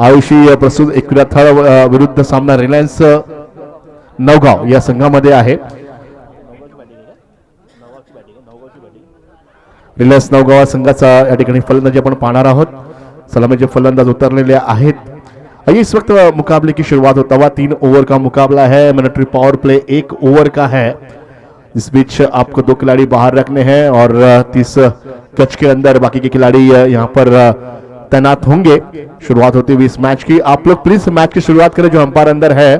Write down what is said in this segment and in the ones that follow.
आयुषी प्रस्तुत एकविराथळ विरुद्ध सामना रिलायन्स नवगाव या संघामध्ये आहे. रिलायन्स नवगाव संघाचा या ठिकाणी फलंदाजी आपण पाहणार आहोत. सलामीचे फलंदाज उतरलेले आहेत. आइए इस वक्त मुकाबले की शुरुआत होता हुआ 3 ओवर का मुकाबला है. मिलिट्री पावर प्ले 1 ओवर का है. इस बीच आपको 2 खिलाड़ी बाहर रखने हैं और 30 गज के अंदर बाकी के खिलाड़ी यहां पर तैनात होंगे. शुरुआत होती हुई इस मैच की. आप लोग प्लीज मैच की शुरुआत करें. जो अंपायर अंदर है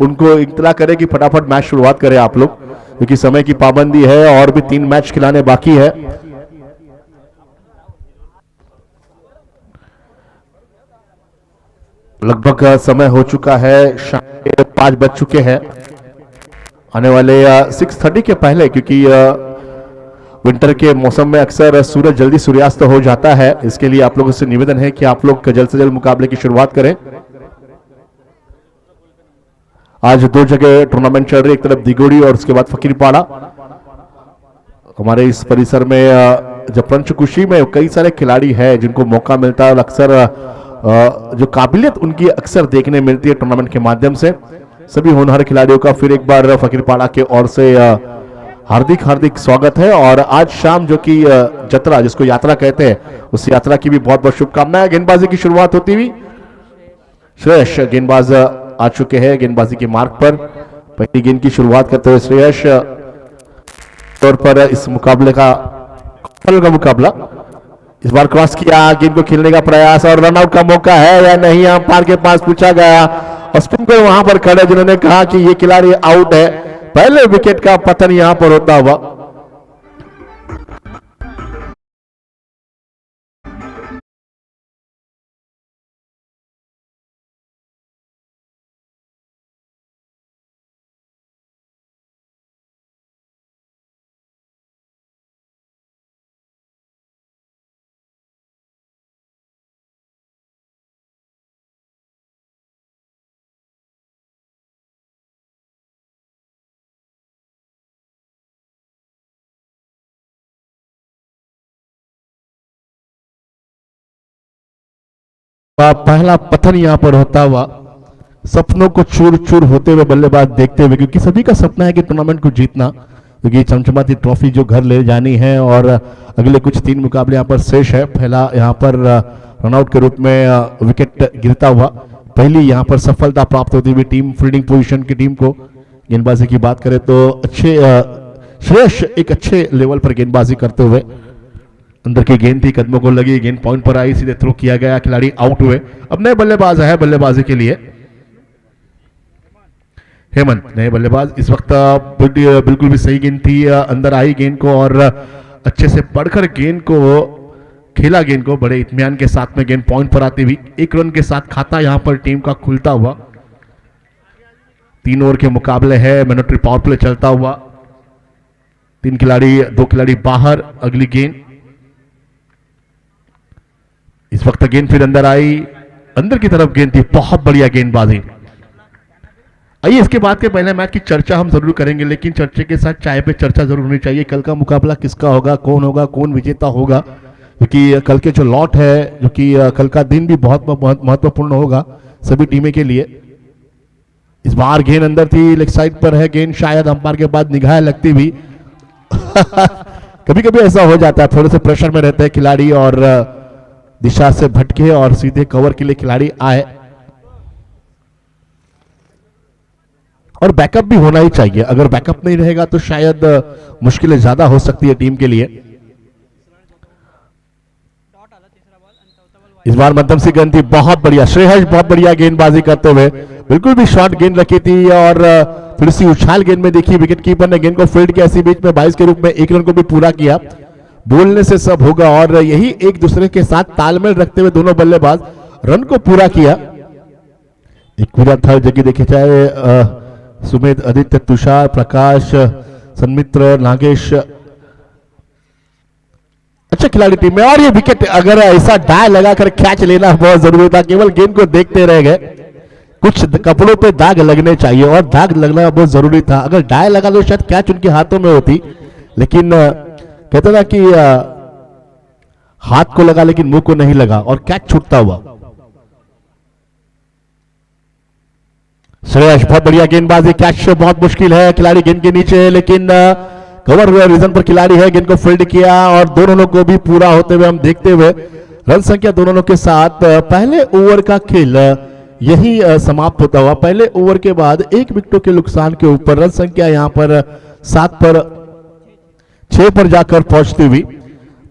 उनको इत्तला करें कि फटाफट मैच शुरुआत करें आप लोग, क्योंकि समय की पाबंदी है और भी 3 मैच खिलाने बाकी है. लगभग समय हो चुका है. शाम के 5 बज चुके हैं. आने वाले 6:30 के पहले, क्योंकि विंटर के मौसम में अक्सर सूरज जल्दी सूर्यास्त हो जाता है, इसके लिए आप लोगों से निवेदन है कि आप लोग जल्द से जल्द मुकाबले की शुरुआत करें. आज 2 जगह टूर्नामेंट चल रही है. एक तरफ दिगोड़ी और उसके बाद फकीरपाड़ा. हमारे इस परिसर में जब पंचकुशी में कई सारे खिलाड़ी हैं जिनको मौका मिलता है और अक्सर जो काबिलियत उनकी अक्सर देखने मिलती है टूर्नामेंट के माध्यम से. सभी होनहार खिलाड़ियों का फिर एक बार फकीरपाड़ा के ओर से हार्दिक हार्दिक स्वागत है. और आज शाम जो कि जतरा, जिसको यात्रा कहते हैं, उस यात्रा की भी बहुत बहुत शुभकामनाएं. गेंदबाजी की शुरुआत होती हुई श्रेयस गेंदबाज आ चुके हैं गेंदबाजी के मार्ग पर. पहली गेंद की शुरुआत करते हुए श्रेयस तौर पर इस मुकाबले का मुकाबला इस बार क्रॉस किया. गेंद को खेलने का प्रयास और रनआउट का मौका है या नहीं, अंपायर के पास पूछा गया और स्पिनर वहां पर खड़े जिन्होंने कहा कि ये खिलाड़ी आउट है. पहले विकेट का पतन यहां पर होता हुआ. पहला पतन यहां पर होता हुआ. सपनों को चूर चूर होते हुए बल्लेबाज देखते हुए, क्योंकि सभी का सपना है कि टूर्नामेंट को जीतना, क्योंकि चमचमाती ट्रॉफी जो घर ले जानी है. और अगले कुछ 3 मुकाबले यहां पर शेष है. पहला यहां पर रनआउट के रूप में विकेट गिरता हुआ. पहली यहां पर सफलता प्राप्त होती हुई टीम फील्डिंग पोजीशन की टीम को. गेंदबाजी की बात करें तो अच्छे श्रेयस एक अच्छे लेवल पर गेंदबाजी करते हुए. अंदर की गेंद थी, कदमों को लगी, गेंद पॉइंट पर आई, सीधे थ्रो किया गया, खिलाड़ी आउट हुए. अब नए बल्लेबाज है बल्लेबाजी के लिए. हेमंत नए बल्लेबाज. इस वक्त बिल्कुल भी सही गेंद थी, अंदर आई गेंद को और अच्छे से पढ़कर गेंद को खेला. गेंद को बड़े इत्मीनान के साथ में गेंद पॉइंट पर आती हुई 1 रन के साथ खाता यहां पर टीम का खुलता हुआ. 3 ओवर के मुकाबले है. मिलिट्री पावर प्ले चलता हुआ. 3 खिलाड़ी 2 खिलाड़ी बाहर. अगली गेंद इस वक्त गेंद फिर अंदर आई, अंदर की तरफ गेंद थी. बहुत बढ़िया गेंदबाजी. आइए इसके बाद के पहले मैच की चर्चा हम जरूर करेंगे, लेकिन चर्चे के साथ चाय पे चर्चा जरूर होनी चाहिए. कल का मुकाबला किसका होगा, कौन विजेता होगा, क्योंकि कल के जो लॉट है, जो कि कल का दिन भी बहुत महत्वपूर्ण होगा सभी टीमें के लिए. इस बार गेंद अंदर थी, लेग साइड पर है गेंद. शायद अंपायर के बाद निगाह लगती हुई कभी कभी ऐसा हो जाता है, थोड़े से प्रेशर में रहते हैं खिलाड़ी और दिशा से भटके और सीधे कवर के लिए खिलाड़ी आए. और बैकअप भी होना ही चाहिए. अगर बैकअप नहीं रहेगा तो शायद मुश्किलें ज्यादा हो सकती है टीम के लिए. इस बार मध्यम सी गेंद थी, बहुत बढ़िया. श्रेयस बहुत बढ़िया गेंदबाजी करते हुए, बिल्कुल भी शॉर्ट गेंद रखी थी और थोड़ी सी उछाल गेंद में देखी. विकेट कीपर ने गेंद को फील्ड किया, इसी बीच में 22 के रूप में 1 रन को भी पूरा किया. बोलने से सब होगा और यही एक दूसरे के साथ तालमेल रखते हुए दोनों बल्लेबाज रन को पूरा किया. एक पूरा थर्ड जगह देखे जाए, सुमित, आदित्य, तुषार, प्रकाश, सन्मित्र, नागेश, अच्छा खिलाड़ी टीम में. और ये विकेट, अगर ऐसा डाय लगाकर कैच लेना बहुत जरूरी था. केवल गेंद को देखते रह गए. कुछ कपड़ों पे दाग लगने चाहिए और दाग लगना बहुत जरूरी था. अगर डाय लगा तो शायद कैच उनके हाथों में होती, लेकिन कहते ना कि हाथ को लगा लेकिन मुंह को नहीं लगा और कैच छूटता हुआ. श्रेयस बहुत बढ़िया गेंदबाजी, कैच बहुत मुश्किल है, खिलाड़ी गेंद के नीचे है, लेकिन कवर रीजन पर खिलाड़ी है, गेंद को फील्ड किया और दोनों लोग को भी पूरा होते हुए हम देखते हुए रन संख्या दोनों लोग के साथ पहले ओवर का खेल यही समाप्त होता हुआ। पहले ओवर के बाद 1 विकेटों के नुकसान के ऊपर रन संख्या यहां पर 6 पर जाकर पहुंचती हुई।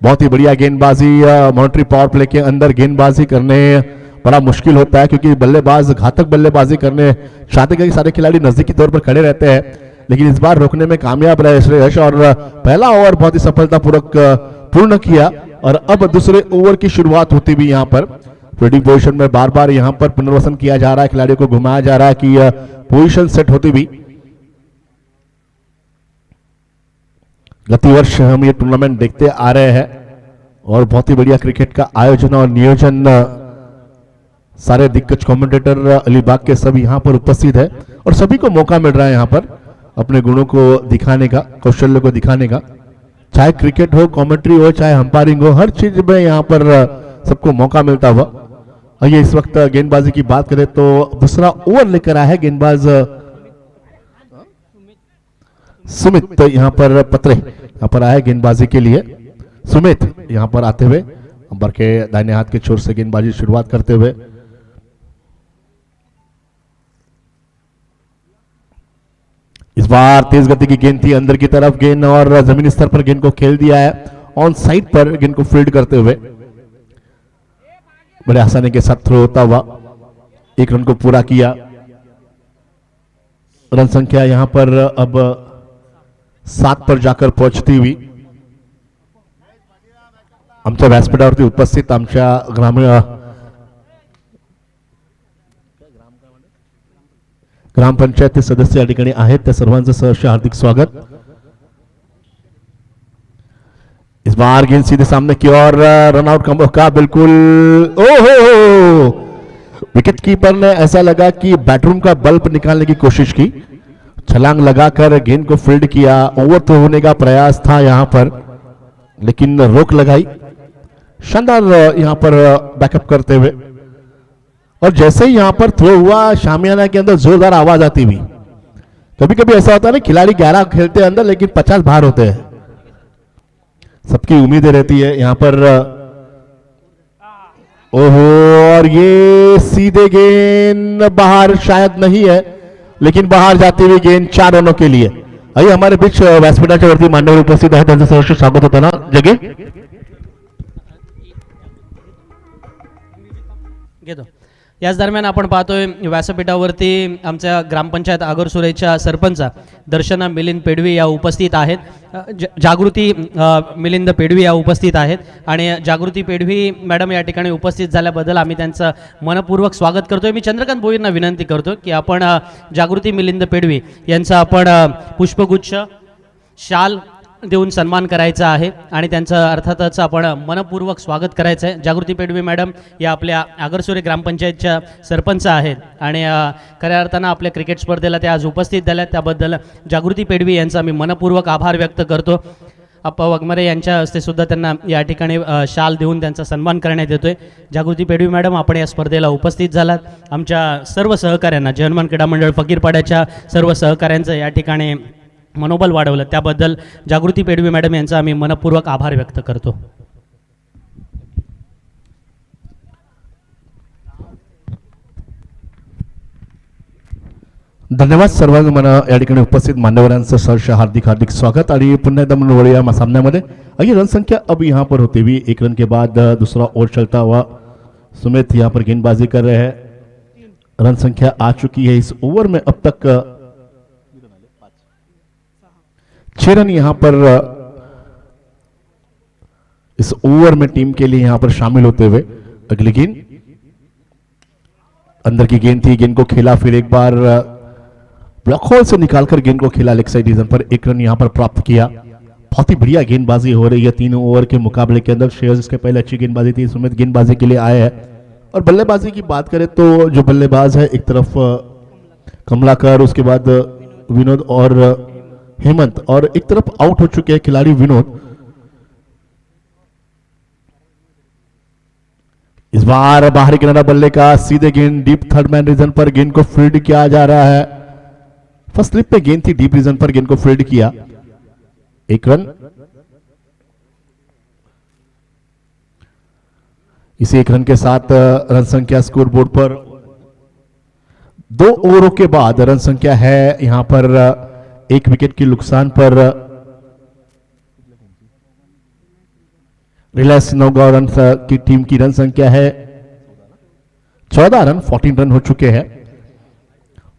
बहुत ही बढ़िया गेंदबाजी, मॉनिटरी पावर प्ले के अंदर गेंदबाजी करने बड़ा मुश्किल होता है क्योंकि बल्लेबाज घातक बल्लेबाजी करने चाहते हैं कि सारे खिलाड़ी नजदीकी तौर पर खड़े रहते हैं, लेकिन इस बार रोकने में कामयाब रहे श्रेयस और पहला ओवर बहुत ही सफलतापूर्वक पूर्ण किया। और अब दूसरे ओवर की शुरुआत होती हुई यहां पर फील्डिंग पोजीशन में बार बार यहां पर पुनर्वसन किया जा रहा है, खिलाड़ियों को घुमाया जा रहा है कि पोजीशन सेट होती हुई। गति वर्ष हम ये टूर्नामेंट देखते आ रहे हैं और बहुत ही बढ़िया क्रिकेट का आयोजन और नियोजन, सारे दिग्गज कमेंटेटर अलीबाग के सब यहां पर उपस्थित है और सभी को मौका मिल रहा है यहां पर अपने गुणों को दिखाने का, कौशल्य को दिखाने का। चाहे क्रिकेट हो, कमेंट्री हो, चाहे अंपायरिंग हो, हर चीज में यहां पर सबको मौका मिलता हुआ। आइए इस वक्त गेंदबाजी की बात करें तो दूसरा ओवर लेकर आया है गेंदबाज सुमित, यहां पर पत्रे यहां पर आए गेंदबाजी के लिए। सुमित यहां पर आते हुए अंबर के दाहिने हाथ के छोर से गेंदबाजी शुरुआत करते हुए। इस बार तेज गति की गेंद थी अंदर की तरफ, गेंद और जमीनी स्तर पर गेंद को खेल दिया है, ऑन साइड पर गेंद को फील्ड करते हुए बड़े आसानी के साथ थ्रो होता हुआ 1 रन को पूरा किया। रन संख्या यहां पर अब 7 पर जाकर पोहोचती हुई। आमच्या व्यासपीठावरती उपस्थित आमच्या ग्रामपंचायत सदस्य या ठिकाणी आहेत, त्या सर्वांचं सहर्ष हार्दिक स्वागत। इस बार गेंद सीधे सामने की ओर, रन आउट का मौका बिल्कुल, ओहो, विकेट कीपर ने ऐसा लगा कि बेडरूम का बल्ब निकालने की कोशिश की, छलांग लगाकर गेंद को फील्ड किया, ओवर थ्रो होने का प्रयास था यहां पर लेकिन रोक लगाई। शानदार यहां पर बैकअप करते हुए और जैसे ही यहां पर थ्रो हुआ शामियाना के अंदर जोरदार आवाज आती हुई। कभी कभी ऐसा होता है ना, खिलाड़ी 11 खेलते हैं अंदर लेकिन 50 बाहर होते हैं, सबकी उम्मीदें रहती है यहां पर। ओहो, और ये सीधे गेंद बाहर शायद नहीं है लेकिन बाहर जाती हुई गेंद 4 रनों के लिए। आइए हमारे बीच व्यासपीठाच्या वरती मान्यवर उपस्थित आहे, त्यांचं सहर्ष स्वागत होतं ना जगे घेतो। याच दरम्यान आपण पाहतोय व्यासपीठावरती आमच्या ग्रामपंचायत आगरसुरेच्या सरपंच दर्शना मिलिंद पेडवी या उपस्थित आहेत, जागृती मिलिंद पेडवी या उपस्थित आहेत आणि जागृती पेडवी मॅडम या ठिकाणी उपस्थित झाल्याबद्दल आम्ही त्यांचं मनपूर्वक स्वागत करतोय। मी चंद्रकांत भोईरना विनंती करतो की आपण जागृती मिलिंद पेडवी यांचं आपण पुष्पगुच्छ, शाल देऊन सन्मान करायचा आहे आणि त्यांचं अर्थातच आपण मनपूर्वक स्वागत करायचं आहे। जागृती पेडवी मॅडम या आपल्या आगरसुरे ग्रामपंचायतच्या सरपंच आहेत आणि खऱ्या अर्थानं आपल्या क्रिकेट स्पर्धेला त्या आज उपस्थित झाल्या, त्याबद्दल जागृती पेडवी यांचा मी मनपूर्वक आभार व्यक्त करतो। अप्पा वाघमारे यांच्या हस्ते सुद्धा त्यांना या ठिकाणी शाल देऊन त्यांचा सन्मान करण्यात येतोय। जागृती पेडवी मॅडम आपण या स्पर्धेला उपस्थित झालात, आमच्या सर्व सहकाऱ्यांना, जयहनुमान क्रीडा मंडळ फकीरपाड्याच्या सर्व सहकाऱ्यांचं या ठिकाणी मनोबल वाढवलं, त्याबद्दल जागृती पेडवी मॅडम यांचा आम्ही मनपूर्वक आभार व्यक्त करतो। धन्यवाद सर्वांना मला या ठिकाणी उपस्थित मान्यवरांचं सहर्ष हार्दिक हार्दिक स्वागत आणि पुन्हा एकदा म्हणून वळूया सामन्यामध्ये। आइए रन संख्या अब यहाँ पर होती हुई 1 रन के बाद दूसरा ओवर चलता हुआ सुमित यहाँ पर गेंदबाजी कर रहे हैं। रन संख्या आ चुकी है इस ओवर में, अब तक 6 रन यहां पर इस ओवर में टीम के लिए यहां पर शामिल होते हुए। अगली गेंद अंदर की गेंद थी, गेंद को खेला, फिर एक बार ब्लॉक होल से निकालकर गेंद को खेला लेग साइड रीजन पर, 1 रन यहां पर प्राप्त किया। बहुत ही बढ़िया गेंदबाजी हो रही है 3 ओवर के मुकाबले के अंदर। श्रेयस इसके पहले अच्छी गेंदबाजी थी, सुमित गेंदबाजी के लिए आए हैं। और बल्लेबाजी की बात करें तो जो बल्लेबाज है, एक तरफ कमलाकर, उसके बाद विनोद और हेमंत, और एक तरफ आउट हो चुके हैं खिलाड़ी विनोद। इस बार बाहरी किनारा बल्ले का सीधे गेंद डीप थर्ड मैन रीजन पर गेंद को फील्ड किया जा रहा है। फर्स्ट स्लिप पे गेंद थी, डीप रीजन पर गेंद को फील्ड किया। एक रन। इसी एक रन के साथ रन संख्या स्कोर बोर्ड पर 2 ओवरों के बाद रन संख्या है यहां पर 1 विकेट के नुकसान पर रिलायंस नौगांव रन की टीम की रन संख्या है 14 रन, 14 रन हो चुके हैं।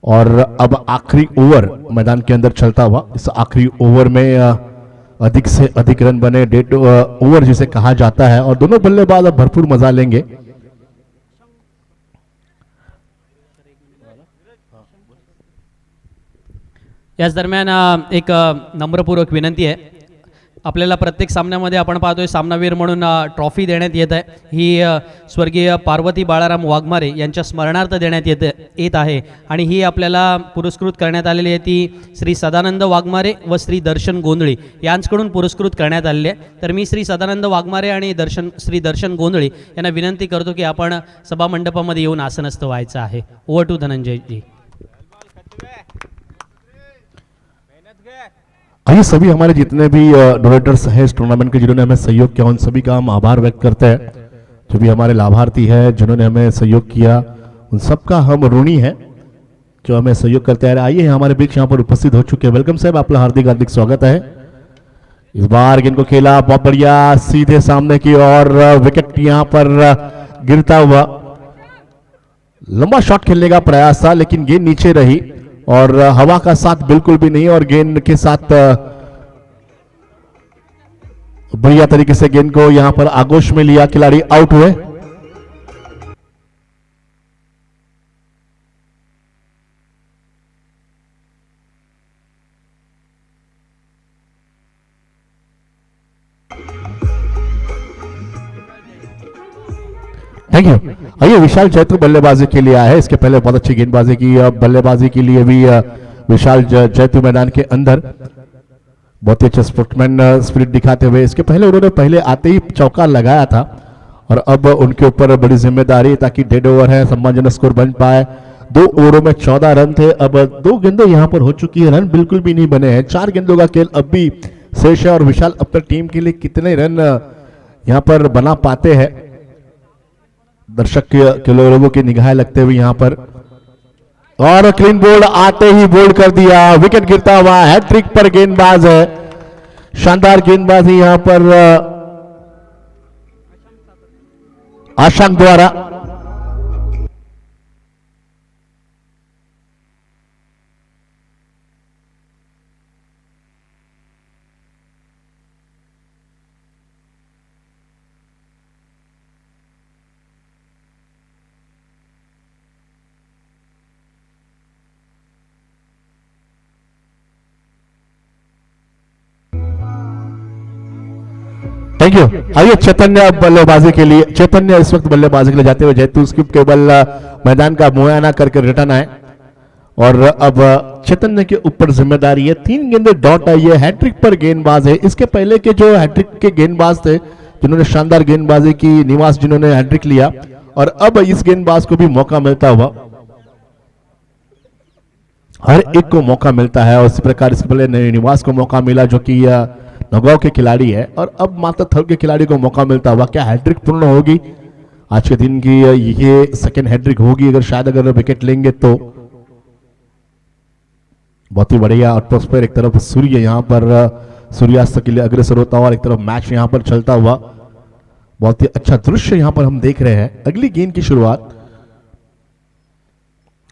और अब आखिरी ओवर मैदान के अंदर चलता हुआ, इस आखिरी ओवर में अधिक से अधिक रन बने, डेड ओवर जिसे कहा जाता है, और दोनों बल्लेबाज अब भरपूर मजा लेंगे। याच दरम्यान एक नम्रपूर्वक विनंती आहे, आपल्याला प्रत्येक सामन्यामध्ये आपण पाहतोय सामनावीर म्हणून ट्रॉफी देण्यात येत आहे। ही स्वर्गीय पार्वती बाळाराम वाघमारे यांच्या स्मरणार्थ देण्यात येत आहे आणि ही आपल्याला पुरस्कृत करण्यात आलेली आहे ती श्री सदानंद वाघमारे व श्री दर्शन गोंधळी यांच्याकडून पुरस्कृत करण्यात आलेली आहे। तर मी श्री सदानंद वाघमारे आणि श्री दर्शन गोंधळी यांना विनंती करतो की आपण सभा मंडपामध्ये येऊन आसनस्थ व्हायचं आहे। ओव्हर टू धनंजय जी। आइए सभी हमारे जितने भी डोनेटर्स हैं इस टूर्नामेंट के, जिन्होंने हमें सहयोग किया, उन सभी का हम आभार व्यक्त करते हैं। जो भी हमारे लाभार्थी हैं जिन्होंने हमें सहयोग किया, उन सबका हम ऋणी हैं जो हमें सहयोग करते हैं। आइए हमारे बीच यहाँ पर उपस्थित हो चुके हैं। वेलकम साहब, आपका हार्दिक हार्दिक स्वागत है। इस बार गेंद को खेला बहुत बढ़िया सीधे सामने की और विकेट यहाँ पर गिरता हुआ। लंबा शॉट खेलने का प्रयास था लेकिन गेंद नीचे रही और हवा का साथ बिल्कुल भी नहीं, और गेंद के साथ बढ़िया तरीके से गेंद को यहां पर आगोश में लिया, खिलाड़ी आउट हुए। Thank you. आइए विशाल जैतू बल्लेबाजी के लिए आया है। इसके पहले बहुत अच्छी गेंदबाजी की, बल्लेबाजी के लिए भी विशाल जैतू मैदान के अंदर बहुत ही अच्छा स्पोर्ट्समैन स्पिरिट दिखाते हुए, इसके पहले उन्होंने पहले आते ही चौका लगाया था और अब उनके ऊपर बड़ी जिम्मेदारी ताकि डेड ओवर है सम्मानजनक स्कोर बन पाए। 2 ओवरों में 14 रन थे, अब 2 गेंदें यहां पर हो चुकी है, रन बिल्कुल भी नहीं बने हैं। 4 गेंदों का खेल अब भी शेष है और विशाल अपनी टीम के लिए कितने रन यहां पर बना पाते हैं, दर्शक के लोगों की निगाहें लगते हुए यहां पर। और क्लीन बोल्ड आते ही बोल्ड कर दिया, विकेट गिरता हुआ, हैट्रिक पर गेंदबाज है, शानदार गेंदबाजी यहां पर आशांक द्वारा। Thank you. आइए चैतन्य बल्लेबाजी के लिए, चैतन्य इस वक्त बल्लेबाजी के लिए जाते हुए जैतू स्किप केवल मैदान का मुआयना करके रिटर्न आए और अब चैतन्य के ऊपर जिम्मेदारी है। 3 गेंदें डॉट आई है, हैट्रिक पर गेंदबाज है। इसके पहले के जो हैट्रिक के गेंदबाज थे जिन्होंने शानदार गेंदबाजी की, निवास जिन्होंने हैट्रिक लिया, और अब इस गेंदबाज को भी मौका मिलता हुआ, हर एक को मौका मिलता है। और इसी प्रकार इसके पहले निवास को मौका मिला जो कि नौगांव के खिलाड़ी है, और अब मात्र थर्ड के खिलाड़ी को मौका मिलता हुआ। क्या हैट्रिक पूर्ण होगी आज के दिन की? ये सेकंड हैट्रिक होगी अगर शायद अगर विकेट लेंगे तो। बहुत ही बढ़िया एटमॉस्फेयर, एक तरफ सूर्य यहां पर सूर्यास्त के लिए अग्रसर होता हुआ और एक तरफ मैच यहां पर चलता हुआ, बहुत ही अच्छा दृश्य यहां पर हम देख रहे हैं। अगली गेंद की शुरुआत,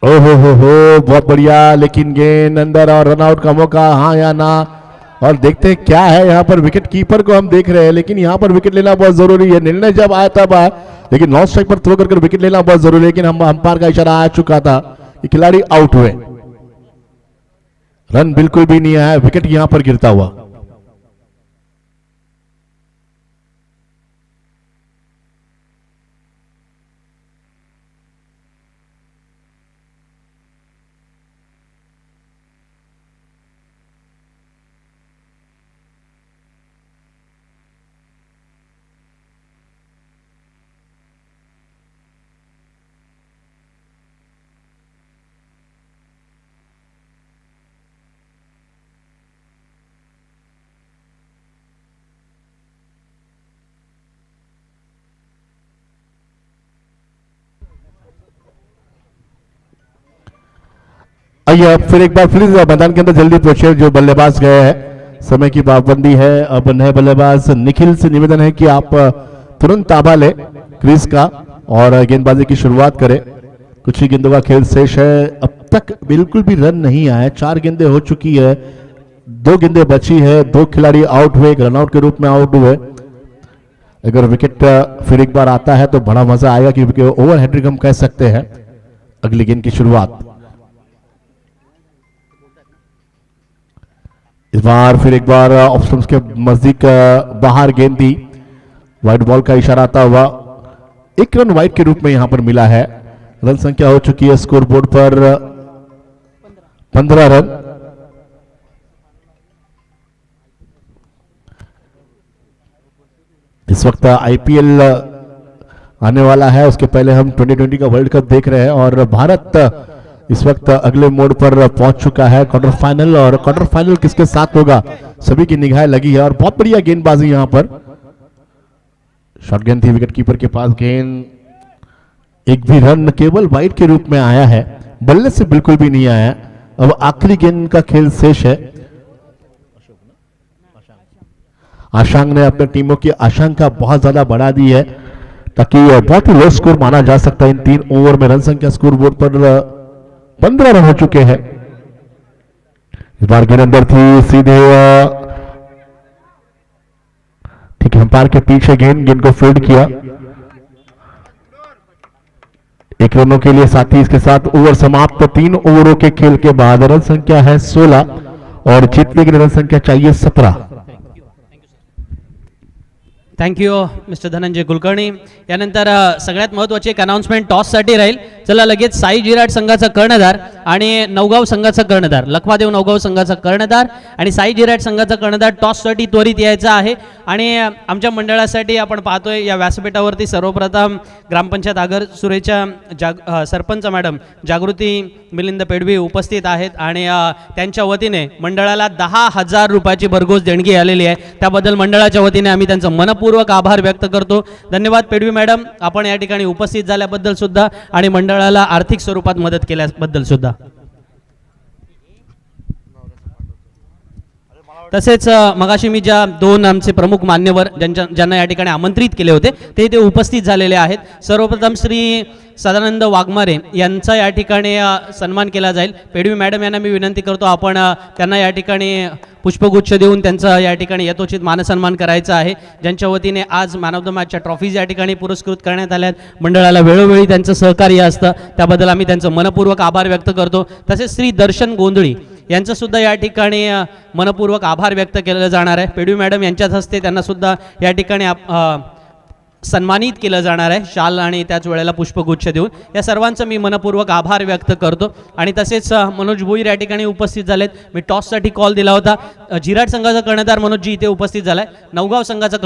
ओहो हो बहुत बढ़िया, लेकिन गेंद अंदर और रनआउट का मौका, हाँ या ना। और देखते हैं क्या है यहाँ पर, विकेट कीपर को हम देख रहे हैं लेकिन यहाँ पर विकेट लेना बहुत जरूरी है। निर्णय जब आया तब आया, लेकिन नॉन स्ट्राइक पर थ्रो कर विकेट लेना बहुत जरूरी है। लेकिन हम अंपायर का इशारा आ चुका था, ये खिलाड़ी आउट हुए, रन बिल्कुल भी नहीं आया, विकेट यहां पर गिरता हुआ। आइए अब फिर एक बार प्लीज मैदान के अंदर जल्दी पहुंचे जो बल्लेबाज गए हैं। समय की पाबंदी है। अब नए बल्लेबाज निखिल से निवेदन है कि आप तुरंत ताबा लें क्रीज का और गेंदबाजी की शुरुआत करें। कुछ ही गेंदों का खेल शेष है। अब तक बिल्कुल भी रन नहीं आया। 4 गेंदें हो चुकी है, 2 गेंदें बची है, 2 खिलाड़ी आउट हुए, एक रनआउट के रूप में आउट हुए। अगर विकेट फिर एक बार आता है तो बड़ा मजा आएगा क्योंकि ओवर हैट्रिक हम कह सकते हैं। अगली गेंद की शुरुआत इस बार फिर एक बार ऑफ स्टंप्स के नजदीक बाहर गेंद दी। वाइड बॉल का इशारा आता हुआ 1 रन वाइड के रूप में यहां पर मिला है। रन संख्या हो चुकी है स्कोर बोर्ड पर 15 रन। इस वक्त आईपीएल आने वाला है, उसके पहले हम 2020 का वर्ल्ड कप देख रहे हैं और भारत इस वक्त अगले मोड़ पर पहुंच चुका है, क्वार्टर फाइनल। और क्वार्टर फाइनल किसके साथ होगा सभी की निगाहें लगी है और बहुत बढ़िया गेंदबाजी यहां पर। शॉर्ट गेंद थी विकेट कीपर के पास, गेंद एक भी रन केवल वाइड के रूप में आया है, बल्ले से बिल्कुल भी नहीं आया। अब आखिरी गेंद का खेल शेष है। आशांक ने अपने टीमों की आशंका बहुत ज्यादा बढ़ा दी है ताकि बहुत ही लो स्कोर माना जा सकता है। इन 3 ओवर में रन संख्या स्कोर बोर्ड पर 15 रन हो चुके हैं। इस बार गेंद अंदर थी सीधे ठीक है, अंपायर के पीछे गेंद को फील्ड किया। 1 रनों के लिए साथी इसके साथ ओवर समाप्त। 3 ओवरों के खेल के बाद रन संख्या है 16 और जीतने के लिए रन संख्या चाहिए 17। Thank you mister Dhananjay Kulkarni. यानंतर सगळ्यात महत्त्वाची एक अनाउन्समेंट टॉससाठी राहील। चला लगेच साई जिराट संघाचा कर्णधार आणि नवगाव संघाचा कर्णधार, लखमादेव नवगाव संघाचा कर्णधार आणि साई जिराट संघाचा कर्णधार टॉससाठी त्वरित यायचा आहे। आणि आमच्या मंडळासाठी आपण पाहतोय या व्यासपीठावरती सर्वप्रथम ग्रामपंचायत आगर सुरेच्या सरपंच मॅडम जागृती मिलिंद पेडवी उपस्थित आहेत आणि त्यांच्या वतीने मंडळाला 10,000 रुपयाची भरघोस देणगी आलेली आहे। त्याबद्दल मंडळाच्या वतीने आम्ही त्यांचं मनपूर्वक आभार व्यक्त करतो। धन्यवाद पेडवी मॅडम, आपण या ठिकाणी उपस्थित झाल्याबद्दल सुद्धा आणि मंडळाला आर्थिक स्वरूपात मदत केल्याबद्दल सुद्धा। तसेच मगाशी मी ज्या 2 आमचे प्रमुख मान्यवर ज्यांना या ठिकाणी आमंत्रित केले होते ते उपस्थित झालेले आहेत। सर्वप्रथम श्री सदानंद वाघमारे यांचा या ठिकाणी सन्मान केला जाईल। पेडवी मॅडम यांना मी विनंती करतो आपण त्यांना या ठिकाणी पुष्पगुच्छ देऊन त्यांचा या ठिकाणी यथोचित मानसन्मान करायचा आहे। ज्यांच्या वतीने आज मॅन ऑफ द मॅचच्या ट्रॉफीज या ठिकाणी पुरस्कृत करण्यात आल्यात। मंडळाला वेळोवेळी त्यांचं सहकार्य असतं, त्याबद्दल आम्ही त्यांचं मनपूर्वक आभार व्यक्त करतो। तसेच श्री दर्शन गोंधळी यांचं सुद्धा या ठिकाणी मनपूर्वक आभार व्यक्त केलं जाणार आहे। पेडवी मॅडम यांच्याच हस्ते त्यांना सुद्धा या ठिकाणी सन्मानित केलं जाणार आहे शाल आणि त्याच वेळेला पुष्पगुच्छ देऊन। या सर्वांचं मी मनपूर्वक आभार व्यक्त करतो। आणि तसेच मनोज भोईर या ठिकाणी उपस्थित झालेत। मी टॉससाठी कॉल दिला होता। जिराट संघाचा कर्णधार मनोजजी इथे उपस्थित झालाय। नवगाव संघाचा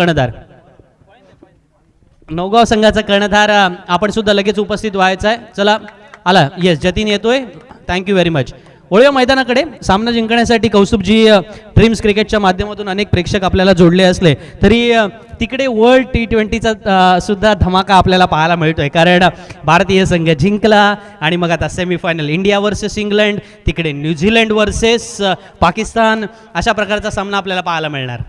कर्णधार आपण सुद्धा लगेच उपस्थित व्हायचं आहे। चला आला, येस जतीन येतोय, थँक्यू व्हेरी मच। वळूया मैदानाकडे। सामना जिंकण्यासाठी कौस्तुभजी ड्रीम्स क्रिकेटच्या माध्यमातून अनेक प्रेक्षक आपल्याला जोडले असले तरी तिकडे वर्ल्ड T20चा सुद्धा धमाका आपल्याला पाहायला मिळतोय, कारण भारतीय संघ जिंकला आणि मग आता सेमीफायनल इंडिया वर्सेस इंग्लंड, तिकडे न्यूझीलंड वर्सेस पाकिस्तान, अशा प्रकारचा सामना आपल्याला पाहायला मिळणार।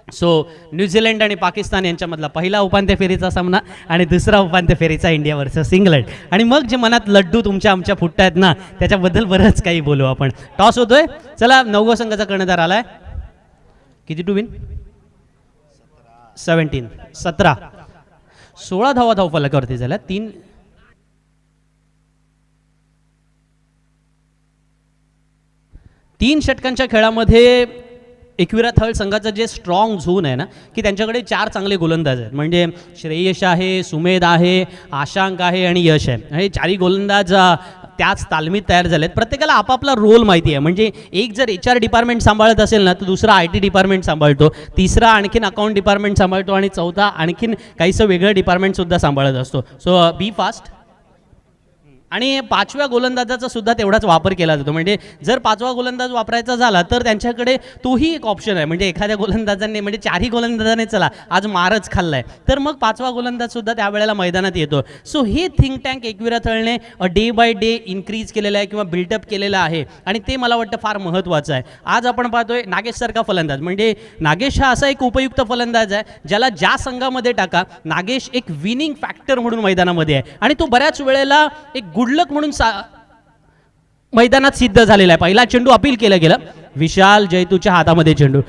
सो न्यूझीलंड आणि पाकिस्तान यांच्यामधला पहिला उपांत्य फेरीचा सामना आणि दुसरा उपांत्य फेरीचा इंडिया वर्सेस इंग्लंड, आणि मग जे मनात लड्डू तुमच्या आमच्या फुटतायत ना त्याच्याबद्दल बरंच काही बोलू आपण। टॉस होतोय, चला नवगाव संघाचा कर्णधार आलाय। किती टू विन? 17 16 धावा धावफलकावरती झाल्या। 3 षटकांच्या खेळामध्ये एकविरा थळ संघाचं जे स्ट्रॉंग झोन आहे ना की त्यांच्याकडे 4 चांगले गोलंदाज आहेत, म्हणजे श्रेयश आहे, सुमेध आहे, आशांक आहे आणि यश आहे। हे 4ही गोलंदाज त्याच तालमीत तयार झालेत। प्रत्येकाला आपापला रोल माहिती आहे, म्हणजे एक जर HR डिपार्टमेंट सांभाळत असेल ना तर दुसरा IT डिपार्टमेंट सांभाळतो, तिसरा आणखीन अकाउंट डिपार्टमेंट सांभाळतो आणि चौथा आणखीन काहीसं वेगळं डिपार्टमेंट सुद्धा सांभाळत असतो। सो बी फास्ट आणि पाचव्या गोलंदाजाचा सुद्धा तेवढाच वापर केला जातो. म्हणजे जर पाचवा गोलंदाज वापरायचा झाला तर त्यांच्याकडे तोही एक ऑप्शन आहे. म्हणजे एखाद्या गोलंदाजाने म्हणजे चारही गोलंदाजाने चला आज मारच खाल्लाय तर मग पाचवा गोलंदाज सुद्धा त्यावेळेला मैदानात येतो. सो हे थिंक टँक एकविरा थळने डे बाय डे इन्क्रीज केलेलं आहे किंवा बिल्डअप केलेलं आहे आणि ते मला वाटतं फार महत्त्वाचं आहे. आज आपण पाहतोय नागेशसारखा फलंदाज, म्हणजे नागेश हा असा एक उपयुक्त फलंदाज आहे ज्याला ज्या संघामध्ये टाका नागेश एक विनिंग फॅक्टर म्हणून मैदानामध्ये आहे आणि तो बऱ्याच वेळेला एक गुडलक म्हणून मैदानात सिद्ध झालेला आहे. पहिला चेंडू अपील केलं गेलं, विशाल जैतूच्या हातामध्ये चेंडू.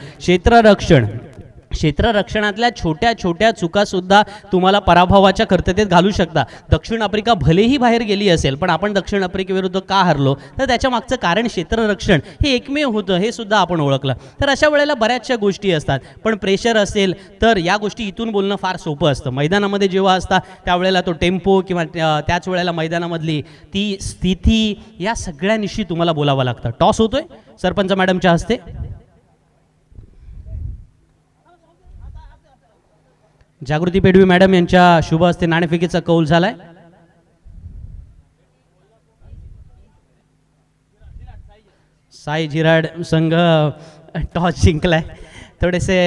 क्षेत्ररक्षणातल्या छोट्या छोट्या चुका सुद्धा तुम्हाला पराभवाच्या कर्तव्यात घालू शकता. दक्षिण आफ्रिका भलेही बाहेर गेली असेल पण आपण दक्षिण आफ्रिकेविरुद्ध का हरलो तर त्याच्या मागचं कारण क्षेत्ररक्षण हे एकमेव होतं हे सुद्धा आपण ओळखलं. तर अशा वेळेला बऱ्याचशा गोष्टी असतात पण प्रेशर असेल तर या गोष्टी इथून बोलणं फार सोपं असतं. मैदानामध्ये जेव्हा असता त्यावेळेला तो टेम्पो किंवा त्याच वेळेला मैदानामधली ती स्थिती या सगळ्यांशी तुम्हाला बोलावं लागतं. टॉस होतोय सरपंच मॅडमच्या हस्ते. जागृती पेडवी मॅडम यांच्या शुभ हस्ते नाणेफेकीचा कौल झालाय. साई जिराड संघ टॉस जिंकलाय. थोडेसे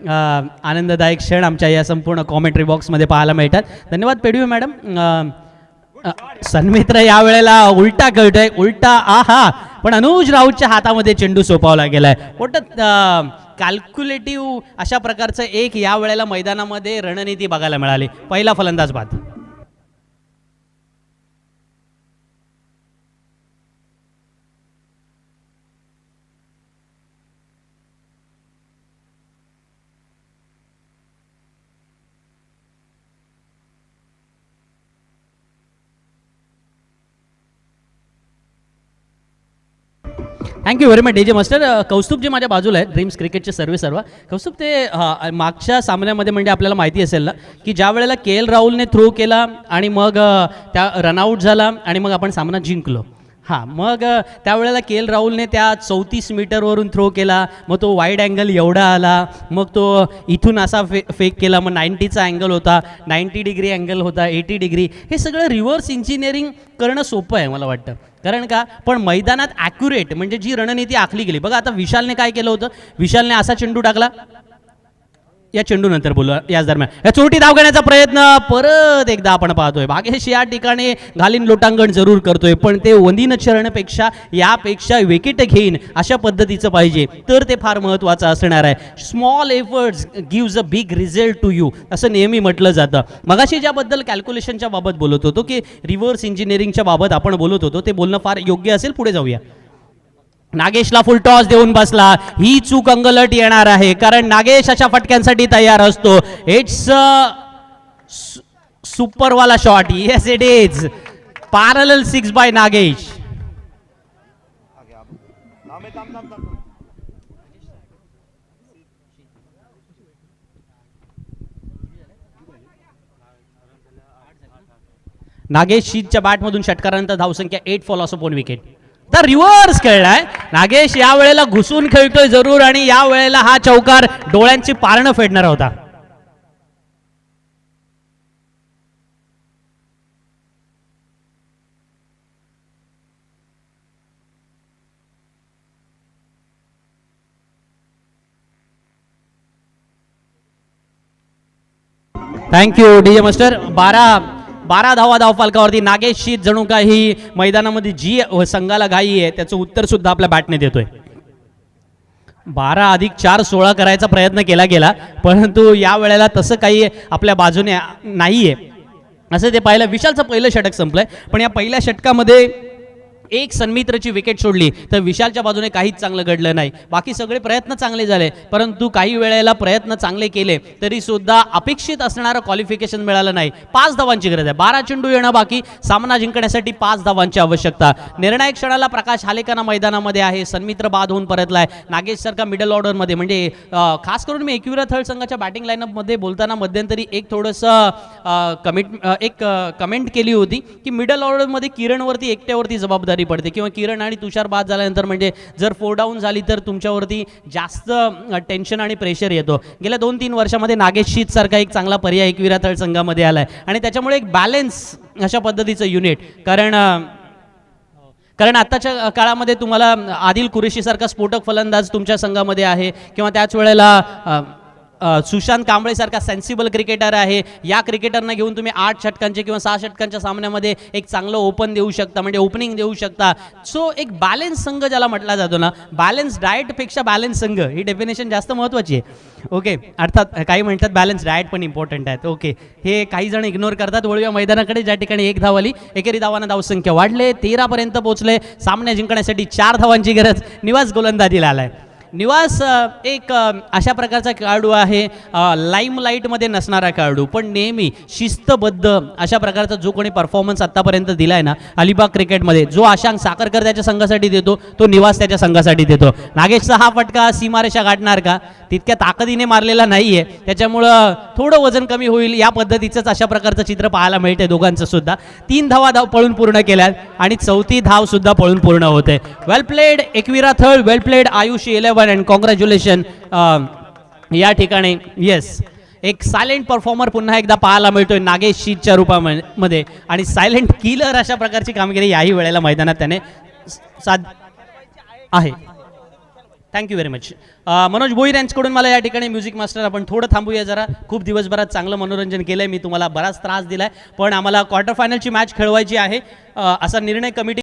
आनंददायक क्षण आमच्या या संपूर्ण कॉमेंट्री बॉक्समध्ये पाहायला मिळतात. धन्यवाद पेडवी मॅडम. सन्मित्र यावेळेला उलटा कळतोय, उलटा आहा, पण अनुज राऊतच्या हातामध्ये चेंडू सोपवला गेलाय. मोठं कॅल्क्युलेटिव्ह अशा प्रकारचं एक या वेळेला मैदानामध्ये रणनीती बघायला मिळाली. पहिला फलंदाज बाद. Thank you very much DJ master. Kaustubh जे माझ्या बाजूला आहेत ड्रीम्स क्रिकेटचे सर्व कौस्तुभ ते मागच्या सामन्यामध्ये म्हणजे आपल्याला माहिती असेल ना की ज्या वेळेला के एल राहुलने थ्रो केला आणि मग त्या रनआउट झाला आणि मग आपण सामना जिंकलो. हां, मग त्यावेळेला के एल राहुलने त्या 34 मीटरवरून थ्रो केला, मग तो वाईड अँगल एवढा आला, मग तो इथून असा फेक केला, मग 90चा अँगल होता, 90 डिग्री अँगल होता, 80 डिग्री. हे सगळं रिव्हर्स इंजिनिअरिंग करणं सोपं आहे मला वाटतं. कारण का पण मैदानात ॲक्युरेट म्हणजे जी रणनीती आखली गेली बघा. आता विशालने काय केलं होतं, विशालने असा चेंडू टाकला, या चेंडू नंतर बोलू याच दरम्यान या चोटी धाव घेण्याचा प्रयत्न परत एकदा आपण पाहतोय. भागेश या ठिकाणी घालीन लोटांगण जरूर करतोय पण ते वंदीन चरणपेक्षा यापेक्षा विकेट घेईन अशा पद्धतीचं पाहिजे तर ते फार महत्त्वाचं असणार आहे. Small efforts gives a big result to you असं नेहमी म्हटलं जातं. मगाशी ज्याबद्दल कॅल्क्युलेशनच्या बाबत बोलत होतो की रिव्हर्स इंजिनिअरिंगच्या बाबत आपण बोलत होतो ते बोलणं फार योग्य असेल. पुढे जाऊया. नागेशला फुल टॉस देऊन बसला. ही चूक अंगलट येणार आहे कारण नागेश अशा फटक्यांसाठी तयार असतो. इट्स सुपरवाला shot. Yes it is parallel 6 by Nagesh. Nagesh शीतच्या बॅटमधून षटकारानंतर धावसंख्या 8 फॉल ऑफ 1 विकेट. तर रिव्हर्स खेळलाय नागेश. या वेळेला घुसून खेळतोय जरूर आणि या वेळेला हा चौकार डोळ्यांची पारणं फेडणारा होता. Thank you DJ master. 12 धावा धावफलकावरती नागेश शीत जणू काही मैदानामध्ये जी संघाला घाई आहे त्याचं उत्तर सुद्धा आपल्या बॅटने देतोय. 12 + 4 16 करायचा प्रयत्न केला गेला परंतु या वेळेला तसं काही आपल्या बाजूने नाहीये असं ते पाहिलं. विशालचं पहिलं षटक संपलंय पण या पहिल्या षटकामध्ये एक सन्मित्रची विकेट सोडली तर विशालच्या बाजूने काहीच चांगलं घडलं नाही. बाकी सगळे प्रयत्न चांगले झाले परंतु काही वेळेला प्रयत्न चांगले केले तरी सुद्धा अपेक्षित असणारं क्वालिफिकेशन मिळालं नाही. 5 धावांची गरज आहे. 12 चेंडू येणं बाकी. सामना जिंकण्यासाठी 5 धावांची आवश्यकता. निर्णायक क्षणाला प्रकाश हालेकाना मैदानामध्ये आहे. सन्मित्र बाद होऊन परतलाय. नागेश सारखा मिडल ऑर्डरमध्ये म्हणजे खास करून मी एकविरा थर्ड संघाच्या बॅटिंग लाईनअपमध्ये बोलताना मध्यंतरी एक थोडंसं कमेंट केली होती की मिडल ऑर्डरमध्ये किरणवरती एकट्यावरती जबाबदारी जबाबदारी पडते किंवा किरण आणि तुषार बाद झाल्यानंतर म्हणजे जर 4 डाऊन झाली तर तुमच्यावरती जास्त टेन्शन आणि प्रेशर येतो. गेल्या 2-3 वर्षामध्ये नागेश शीत सारखा एक चांगला पर्याय एकविरा तळ संघामध्ये आला आहे आणि त्याच्यामुळे एक बॅलन्स अशा पद्धतीचं युनिट कारण आत्ताच्या काळामध्ये तुम्हाला आदिल कुरेशीसारखा स्फोटक फलंदाज तुमच्या संघामध्ये आहे किंवा त्याच वेळेला सुशांत कांबळेसारखा सेन्सिबल क्रिकेटर आहे. या क्रिकेटरना घेऊन तुम्ही 8 षटकांचे किंवा 6 षटकांच्या सामन्यामध्ये एक चांगलं ओपन देऊ शकता, म्हणजे ओपनिंग देऊ शकता. सो एक बॅलन्स संघ ज्याला म्हटला जातो ना, बॅलन्स डाएटपेक्षा बॅलन्स संघ ही डेफिनेशन जास्त महत्त्वाची आहे. ओके, अर्थात काही म्हणतात बॅलन्स डाएट पण इम्पॉर्टंट आहेत. ओके, हे काही जण इग्नोर करतात. वळूया मैदानाकडे, ज्या ठिकाणी 1 धाव आली. एकेरी धावांना धावसंख्या वाढले, 13 पर्यंत पोहोचले. सामना जिंकण्यासाठी 4 धावांची गरज. निवास गोलंदाजीला आलाय. निवास एक अशा प्रकारचा खेळाडू आहे, लाईमलाईटमध्ये नसणारा खेळाडू, पण नेहमी शिस्तबद्ध अशा प्रकारचा जो कोणी परफॉर्मन्स आत्तापर्यंत दिला आहे ना अलिबाग क्रिकेटमध्ये, जो आशांक साखरकर त्याच्या संघासाठी देतो तो निवास त्याच्या संघासाठी देतो. नागेशचा हा फटका सीमारेषा गाठणार का? तितक्या ताकदीने मारलेला नाही आहे, त्याच्यामुळं थोडं वजन कमी होईल. या पद्धतीचंच अशा प्रकारचं चित्र पाहायला मिळते दोघांचं सुद्धा. 3 धावा पळून पूर्ण केल्यात आणि 4थी धाव सुद्धा पळून पूर्ण होते. वेल प्लेड एकविरा थळ, well played Ayushi 11 and congratulation. या ठिकाणी येस, एक सायलेंट परफॉर्मर पुन्हा एकदा पाहायला मिळतोय नागेश शीतच्या रूपामध्ये आणि सायलेंट किलर अशा प्रकारची कामगिरी याही वेळेला मैदानात त्याने साध आहे. Thank you very much. Manoj Bhoir यांच्याकडून मला या ठिकाणी म्युझिक मास्टर आपण थोडं थांबूया जरा. खूप दिवसभरात चांगलं मनोरंजन केलं आहे, मी तुम्हाला बराच त्रास दिला आहे, पण आम्हाला क्वार्टर फायनलची मॅच खेळवायची आहे असा निर्णय कमिटी